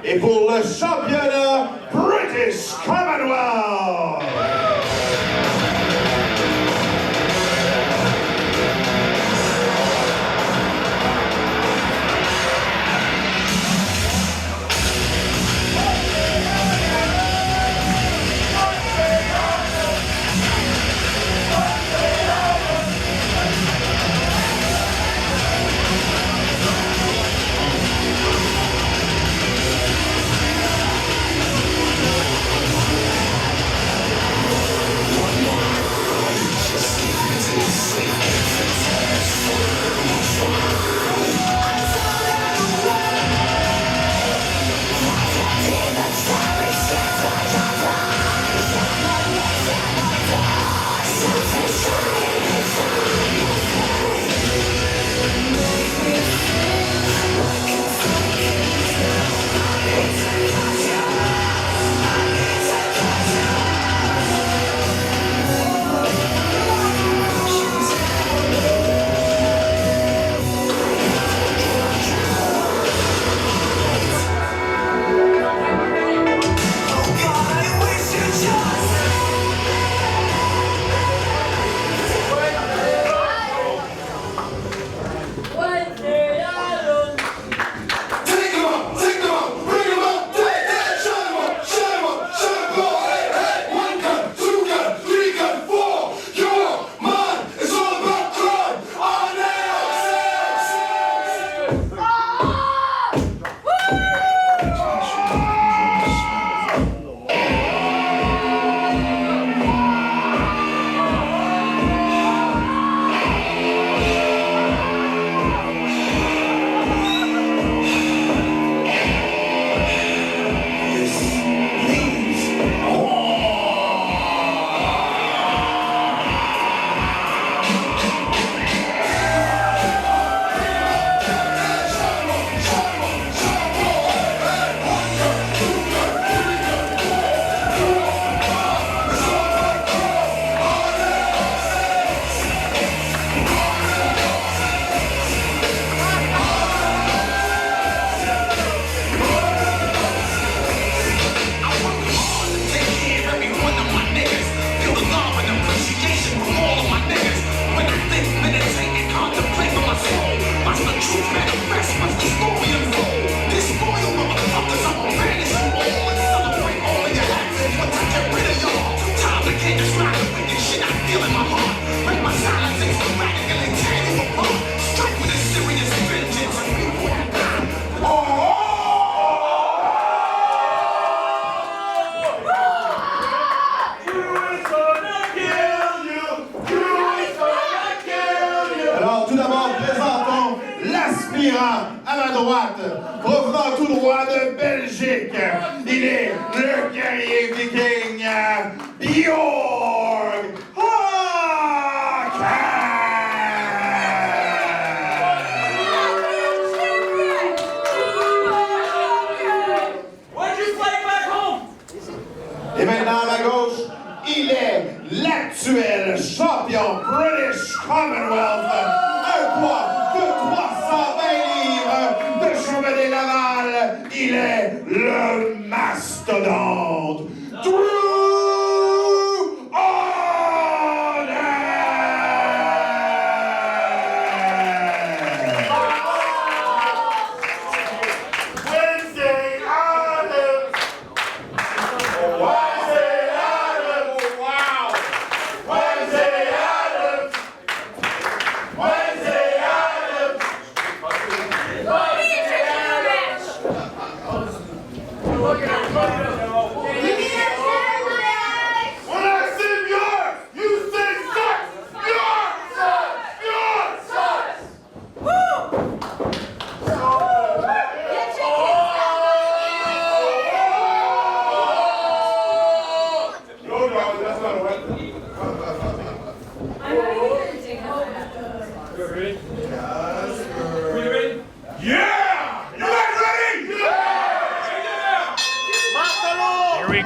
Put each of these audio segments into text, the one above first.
et pour le championnat British Commonwealth. À ma droite, provenant tout droit de Belgique, il est le guerrier viking Bjorg Haaken. Et maintenant à ma gauche, il est l'actuel champion British Commonwealth, un poids de 320 livres de Chemin Laval. Il est le mastodonte Dru Onyx.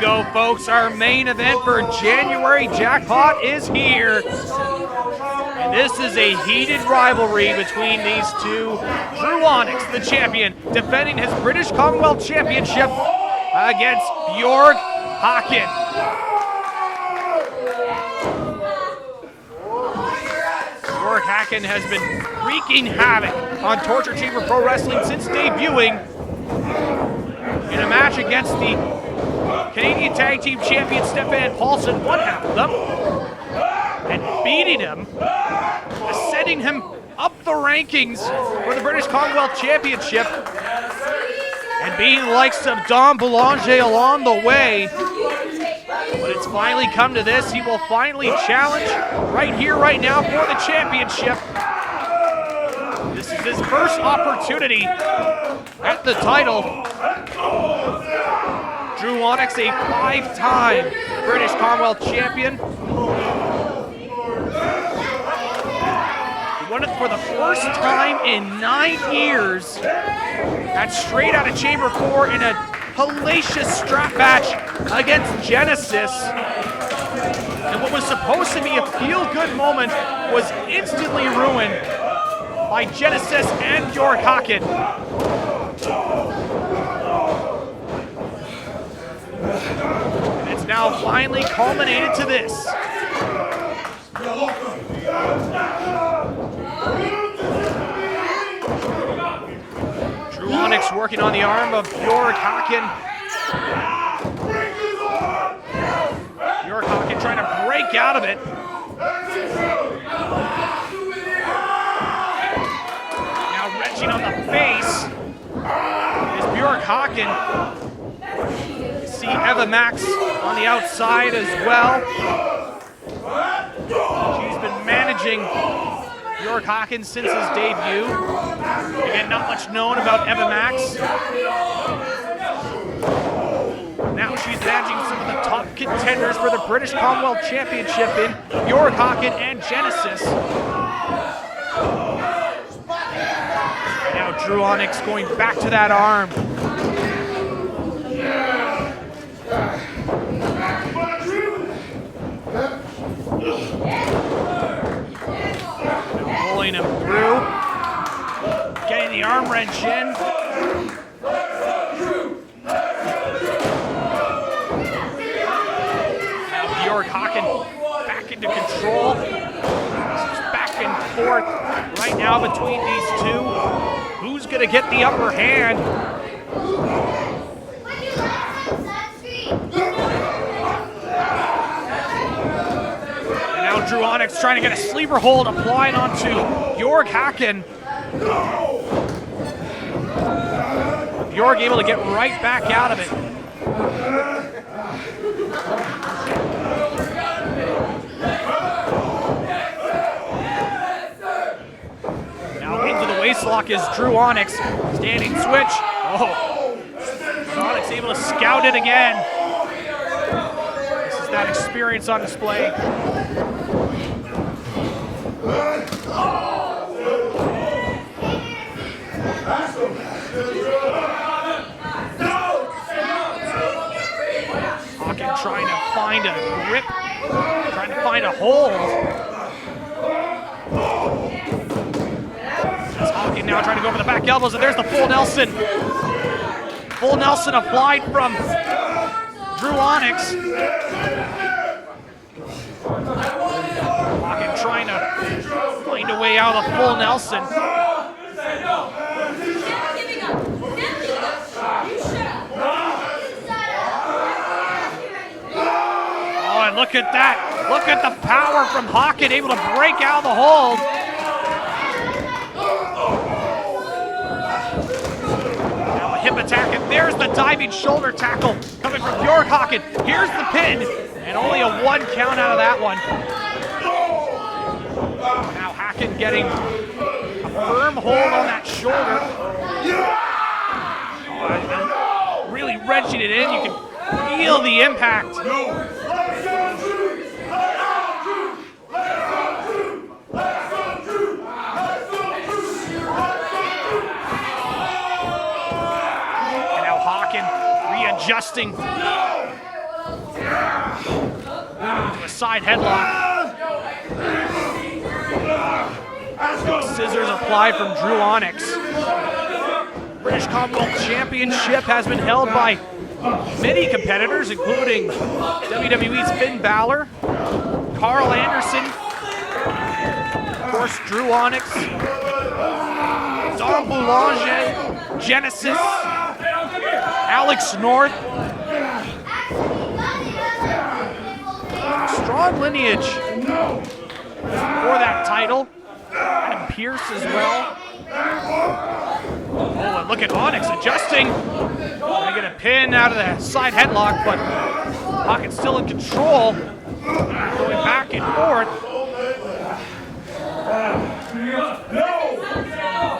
Go, folks. Our main event for January Jackpot is here. And this is a heated rivalry between these two. Dru Onyx, the champion, defending his British Commonwealth Championship against Bjorg Haaken. Bjorg Haaken has been wreaking havoc on Torture Chamber Pro Wrestling since debuting in a match against the Canadian Tag Team Champion Stefan Paulson, one half of them, and beating him, ascending him up the rankings for the British Commonwealth Championship, and being the likes of Dom Boulanger along the way. But it's finally come to this. He will finally challenge right here, right now for the championship. This is his first opportunity at the title. Dru Onyx, a 5-time British Commonwealth champion. He won it for the first time in 9 years at Straight Outta Chamber 4 in a hellacious strap match against Genesis. And what was supposed to be a feel-good moment was instantly ruined by Genesis and Bjorg Haaken. And it's now finally culminated to this. Dru Onyx working on the arm of Bjorg Haaken. Bjorg Haaken trying to break out of it. Now wrenching on the face is Bjorg Haaken. You see Eva Max on the outside as well. She's been managing Bjorg Haaken since his debut. Again, not much known about Eva Max. Now she's managing some of the top contenders for the British Commonwealth Championship in Bjorg Haaken and Genesis. Now Dru Onyx going back to that arm. Pulling him through. Getting the arm wrench in. Now Bjorg Haaken back into control. Back and forth right now between these two. Who's going to get the upper hand? And now Dru Onyx trying to get a sleeper hold, applying onto Bjorg Haaken. Bjorg able to get right back out of it. Now into the waistlock is Dru Onyx. Standing switch. Oh, Dru Onyx able to scout it again. This is that experience on display. Haaken trying to find a grip, trying to find a hold. That's Haaken now trying to go for the back elbows, and there's the full Nelson. Full Nelson applied from Dru Onyx. Haaken trying to find a way out of the full Nelson. Look at that. Look at the power from Haaken, able to break out of the hold. Now a hip attack, and there's the diving shoulder tackle coming from Bjorg Haaken. Here's the pin, and only a 1 count out of that one. Now Haaken getting a firm hold on that shoulder. Oh, really wrenching it in. You can feel the impact. Readjusting into a side headlock. Scissors applied from Dru Onyx. British Commonwealth Championship has been held by many competitors, including WWE's Finn Balor, Carl Anderson, of course, Dru Onyx, Dom Boulanger, Genesis, Alex North. Strong lineage for that title. Adam Pearce as well. Oh, and look at Onyx adjusting. Gonna get a pin out of the side headlock, but Haaken's still in control. Going back and forth.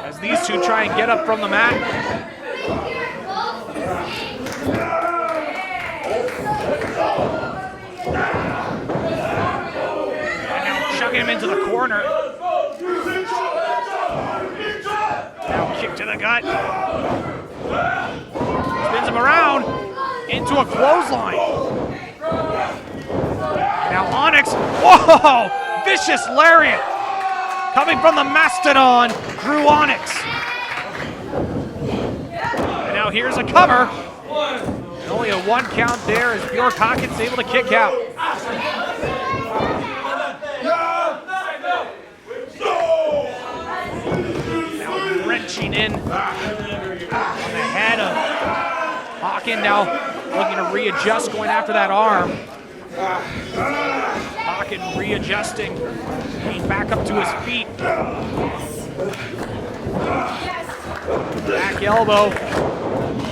As these two try and get up from the mat. And now chucking him into the corner. Now kick to the gut. Spins him around into a clothesline. Now Onyx, whoa! Vicious lariat coming from the Mastodon, Dru Onyx. And now here's a cover. And only a 1 count there as Bjorg Haaken's able to kick out. Now wrenching in on the head of Haaken, now looking to readjust, going after that arm. Haaken readjusting, getting back up to his feet. Back elbow.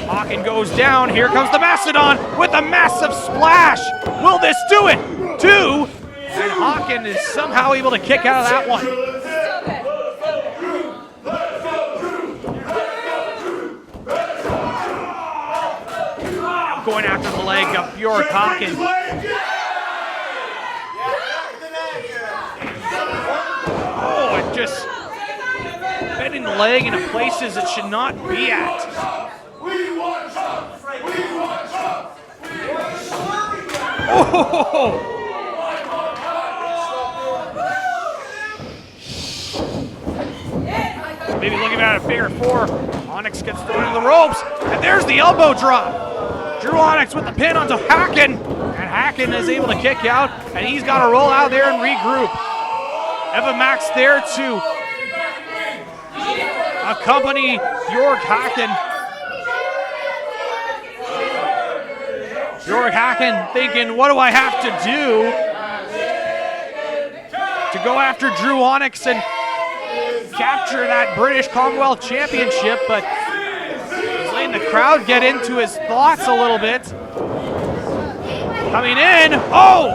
Haaken goes down. Here comes the Mastodon with a massive splash. Will this do it? 2. And Haaken is somehow able to kick out of that one. Going after the leg of Bjorg Haaken. Oh, and just bending the leg into places it should not be at. Oh! Maybe looking at a figure 4. Onyx gets thrown into the ropes, and there's the elbow drop. Dru Onyx with the pin onto Haaken, and Haaken is able to kick out, and he's got to roll out there and regroup. Eva Max there to accompany Bjorg Haaken. Bjorg Haaken thinking, what do I have to do to go after Dru Onyx and capture that British Commonwealth Championship, but he's letting the crowd get into his thoughts a little bit. Coming in, oh!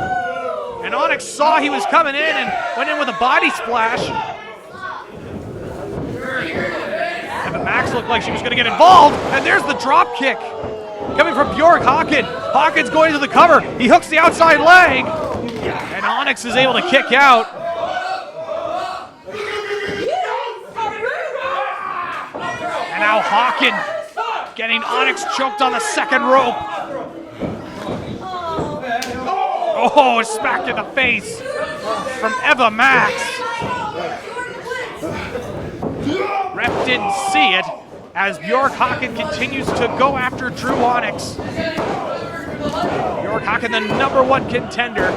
And Onyx saw he was coming in and went in with a body splash. Eva Max looked like she was gonna get involved, and there's the drop kick. Coming from Bjorg Haaken. Haaken's going to the cover. He hooks the outside leg, and Onyx is able to kick out. And now Haaken getting Onyx choked on the second rope. Oh, smacked in the face from Eva Max. Ref didn't see it as Bjorg Haaken continues to go after Dru Onyx. Bjorg Haaken, the #1 contender.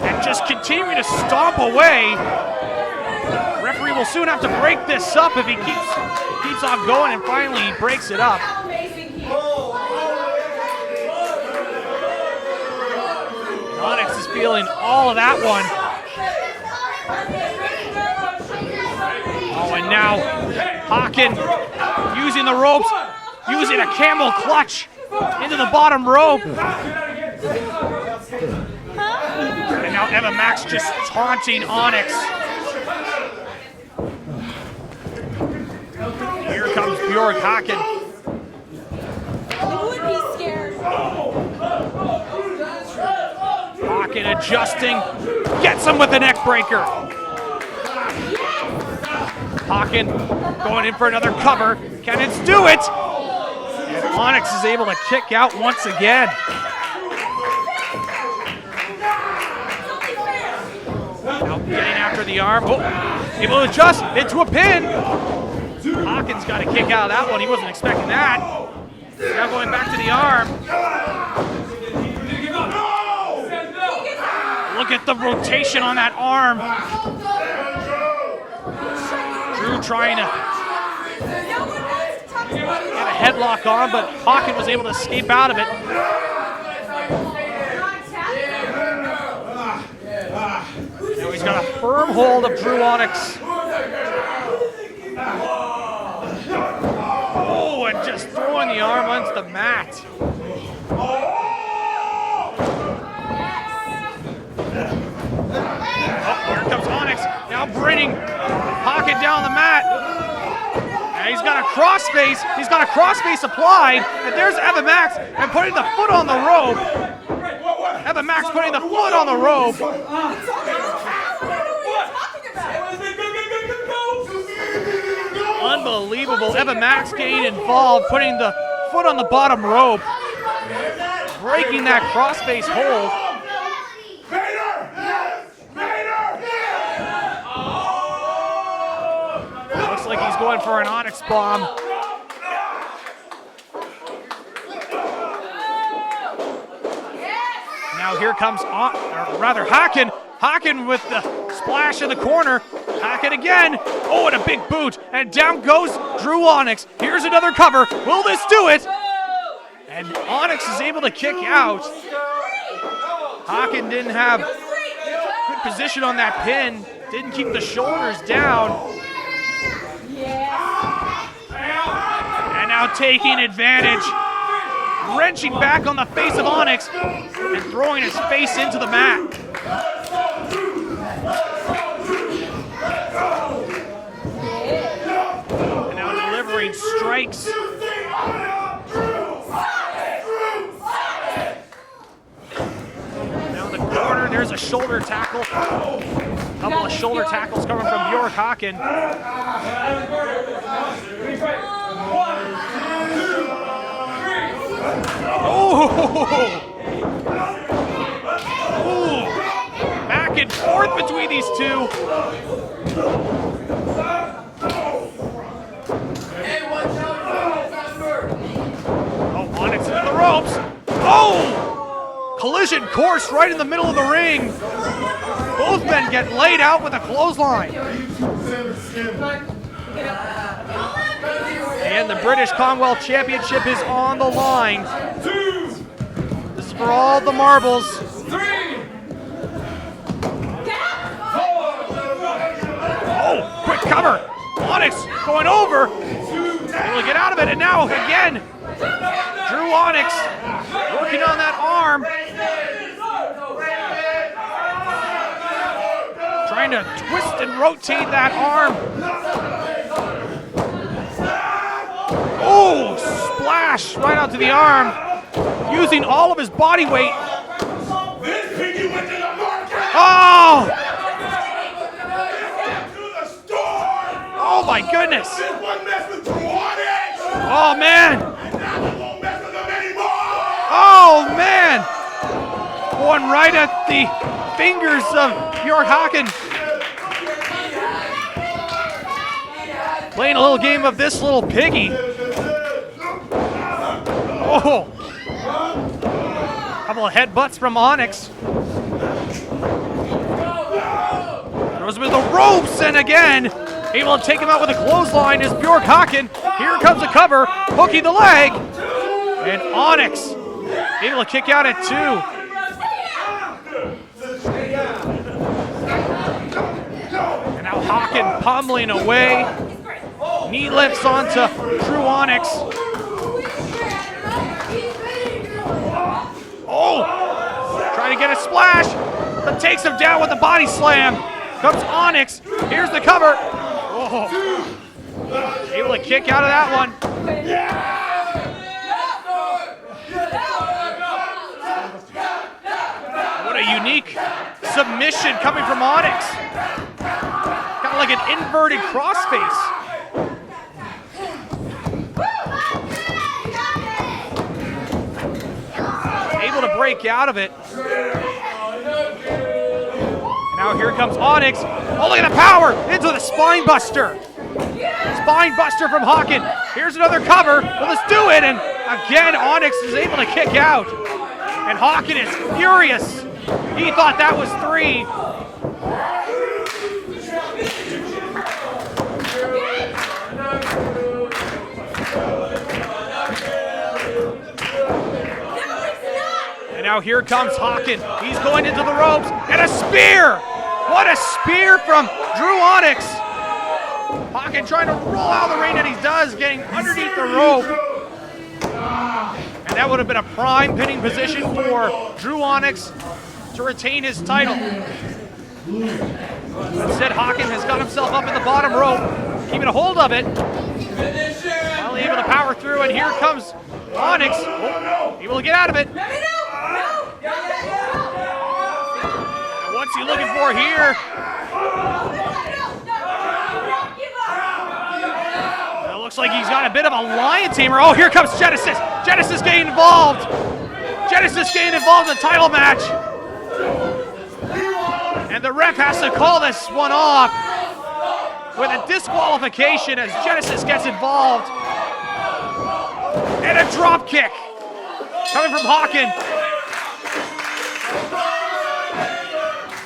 And just continuing to stomp away. Referee will soon have to break this up if he keeps on going, and finally he breaks it up. Onyx is feeling all of that one. Oh, and now Haaken using the ropes, using a camel clutch into the bottom rope. And now Eva Max just taunting Onyx. Here comes Bjorg Haaken. You would be scared. Haaken adjusting, gets him with the neck breaker. Haaken going in for another cover. Can it do it? And Onyx is able to kick out once again. Now getting after the the arm. Oh, able to adjust into a pin. Haaken's got a kick out of that one. He wasn't expecting that. Now going back to the arm. Look at the rotation on that arm. Dru trying to get a headlock on, but Haaken was able to escape out of it. Now he's got a firm hold of Dru Onyx. Oh, and just throwing the arm onto the mat. Oh, here comes Onyx, now bringing Haaken down the mat. And he's got a crossface. He's got a crossface applied, and there's Evan Max and putting the foot on the rope. Evan Max putting the foot on the rope. Unbelievable. Evan Max getting involved, putting the foot on the bottom rope, breaking that crossface hold. Looks like he's going for an Onyx bomb. Now here comes, Haaken. Haaken with the splash in the corner. Haaken again. Oh, and a big boot. And down goes Dru Onyx. Here's another cover. Will this do it? And Onyx is able to kick out. Haaken didn't have good position on that pin. Didn't keep the shoulders down. And now taking advantage. Wrenching back on the face of Onyx and throwing his face into the mat. And now delivering strikes. Now in the corner, there's a shoulder tackle. A couple of shoulder tackles coming from Bjorg Haaken. Oh! Back and forth between these two. Oh, Onyx into the ropes. Oh! Collision course right in the middle of the ring. Both men get laid out with a clothesline. And the British Commonwealth Championship is on the line. This is for all the marbles. Oh, quick cover. Onyx going over. Able to get out of it, and now again, Dru Onyx working on that arm. Trying to twist and rotate that arm. Oh, splash right onto the arm, using all of his body weight. Oh! Oh my goodness! Oh man! Oh man! Going right at the fingers of Bjorg Haaken. Playing a little game of this little piggy. Oh! Couple of headbutts from Onyx. Throws him in the ropes, and again, able to take him out with a clothesline is Bjorg Haaken. Here comes a cover, hooking the leg. And Onyx able to kick out at 2. And now Haaken pummeling away. Knee lifts onto Dru Onyx. Oh! Trying to get a splash, but takes him down with a body slam. Comes Onyx. Here's the cover. Oh! Able to kick out of that one. What a unique submission coming from Onyx. Kind of like an inverted crossface. Able to break out of it. And Now here comes Onyx. Oh, look at the power into the spine buster. Spine buster from Haaken. Here's another cover. Well, let's do it. And again, Onyx is able to kick out. And Haaken is furious. He thought that was 3. And now here comes Haaken. He's going into the ropes. And a spear! What a spear from Dru Onyx. Haaken trying to roll out of the ring, and he does, getting underneath the rope. And that would have been a prime pinning position for Dru Onyx to retain his title. Instead, Haaken has got himself up in the bottom rope, keeping a hold of it. Finally able to power through, and here comes Onyx. Oh, able to get out of it. And what's he looking for here? It looks like he's got a bit of a lion tamer. Oh, here comes Genesis. Genesis getting involved. Genesis getting involved in the title match. And the ref has to call this one off with a disqualification as Genesis gets involved. And a drop kick coming from Haaken.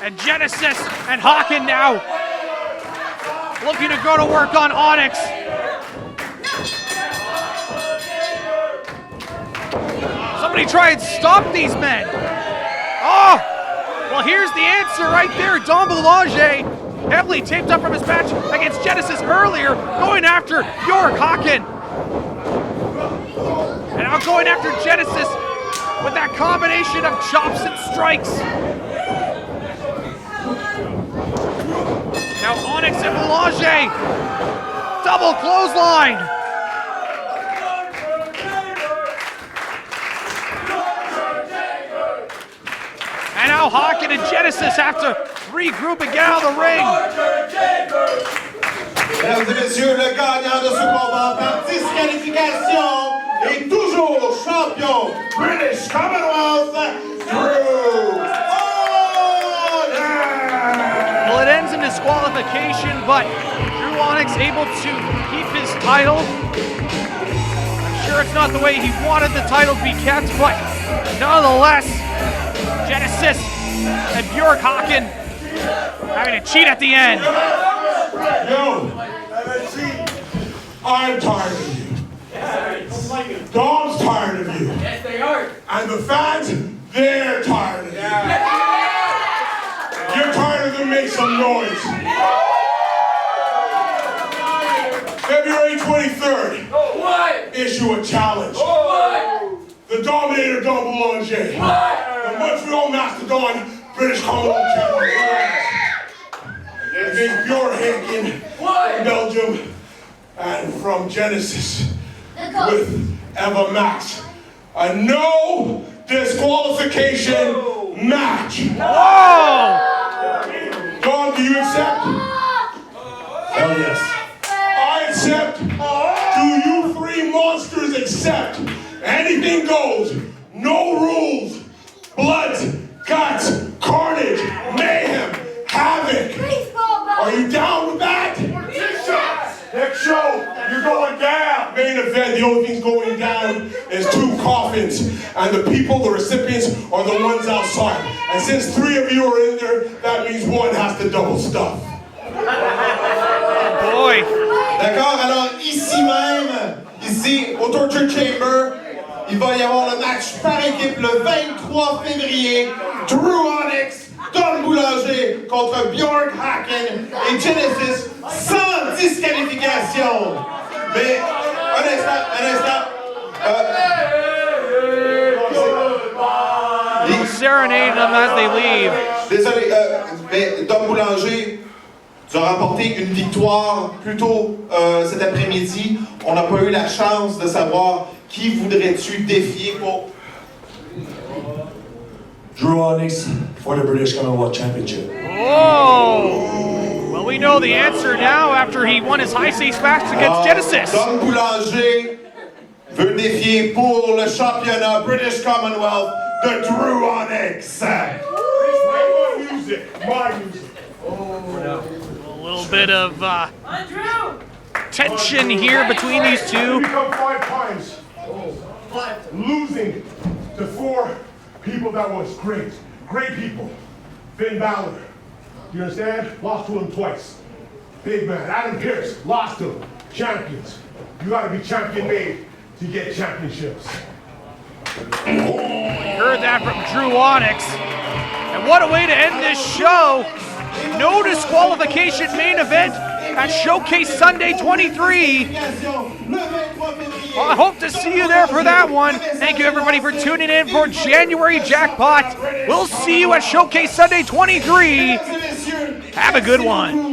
And Genesis and Haaken now looking to go to work on Onyx. Somebody try and stop these men. Oh! Well, here's the answer right there. Dom Boulanger, heavily taped up from his match against Genesis earlier, going after Bjorg Haaken. And now going after Genesis with that combination of chops and strikes. Now Onyx and Boulanger, double clothesline. And now Haaken and Genesis have to regroup and get out of the ring. Mesdames et messieurs, le gagnant de ce combat par disqualification est toujours champion British Commonwealth, Dru Onyx. Well, it ends in disqualification, but Dru Onyx able to keep his title. I'm sure it's not the way he wanted the title to be kept, but nonetheless, Genesis and Bjorg Haaken having to cheat at the end. Yo, I'm tired of you. Dom's tired of you. Yes, they are. And the fans, they're tired of you. You're tired of them, make some noise. February 23rd, What? issue a challenge. What? The Dominator Dom Boulanger. The Montreal Mastodon British Commonwealth champion. Against Bjorg Haaken from Belgium and from Genesis with Eva Max. A no disqualification match. Whoa! Dom, do you accept? Hell yes. I accept. Do you 3 monsters accept? Anything goes. No rules. Blood, guts, carnage, mayhem, havoc. Are you down with that? Next show, you're going down. Main event, the only thing going down is 2 coffins. And the people, the recipients, are the ones outside. And since 3 of you are in there, that means 1 has to double stuff. Boy. D'accord, alors ici même, ici au Torture Chamber, il va y avoir le match par équipe le 23 février. Dru Onyx, Dom Boulanger contre Bjorg Haaken et Genesis sans disqualification. Mais un instant. They serenade them as they leave. Désolé, mais Dom Boulanger, tu as remporté une victoire plus tôt cet après-midi. On n'a pas eu la chance de savoir qui voudrais-tu défier pour... Dru Onyx for the British Commonwealth Championship. Oh! Well, we know the answer now after he won his high stakes match against Genesis. Dom Boulanger veut défier pour le championnat British Commonwealth de Dru Onyx. My music. A little bit of Drew! tension here between these two. Become 5 times. Losing to 4 people that was great. Great people. Finn Balor. You understand? Lost to him twice. Big man. Adam Pearce. Lost to him. Champions. You gotta be champion made to get championships. Heard that from Dru Onyx. And what a way to end this show. No disqualification main event at Showcase Sunday 23. I hope to see you there for that one. Thank you everybody for tuning in for January Jackpot. We'll see you at Showcase Sunday 23. Have a good one.